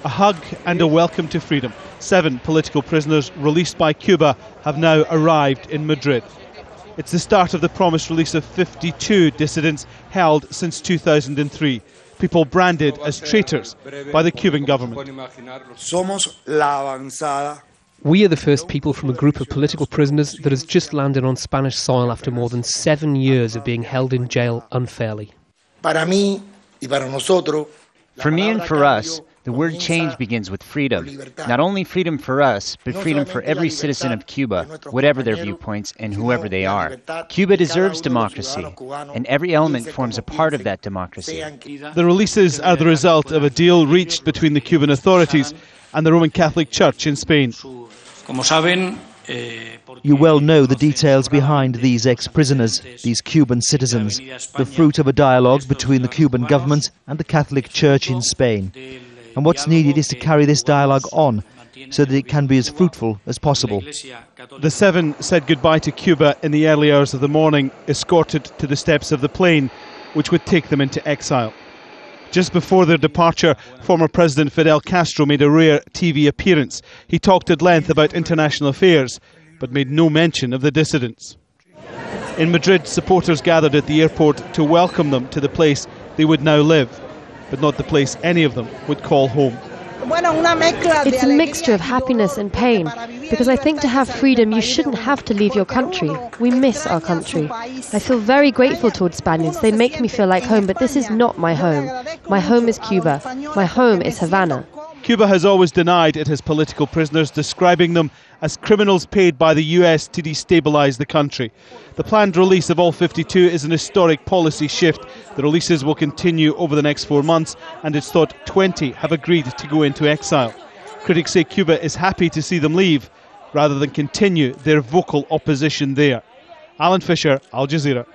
A hug and a welcome to freedom. 7 political prisoners released by Cuba have now arrived in Madrid. It's the start of the promised release of 52 dissidents held since 2003. People branded as traitors by the Cuban government. We are the first people from a group of political prisoners that has just landed on Spanish soil after more than 7 years of being held in jail unfairly. For me and for us, the word change begins with freedom. Not only freedom for us, but freedom for every citizen of Cuba, whatever their viewpoints and whoever they are. Cuba deserves democracy, and every element forms a part of that democracy. The releases are the result of a deal reached between the Cuban authorities and the Roman Catholic Church in Spain. You well know the details behind these ex-prisoners, these Cuban citizens, the fruit of a dialogue between the Cuban government and the Catholic Church in Spain. And what's needed is to carry this dialogue on so that it can be as fruitful as possible. The 7 said goodbye to Cuba in the early hours of the morning, escorted to the steps of the plane, which would take them into exile. Just before their departure, former President Fidel Castro made a rare TV appearance. He talked at length about international affairs, but made no mention of the dissidents. In Madrid, supporters gathered at the airport to welcome them to the place they would now live, but not the place any of them would call home. It's a mixture of happiness and pain, because I think to have freedom you shouldn't have to leave your country. We miss our country. I feel very grateful towards Spaniards. They make me feel like home, but this is not my home. My home is Cuba. My home is Havana. Cuba has always denied it has political prisoners, describing them as criminals paid by the US to destabilise the country. The planned release of all 52 is an historic policy shift. The releases will continue over the next 4 months, and it's thought 20 have agreed to go into exile. Critics say Cuba is happy to see them leave, rather than continue their vocal opposition there. Alan Fisher, Al Jazeera.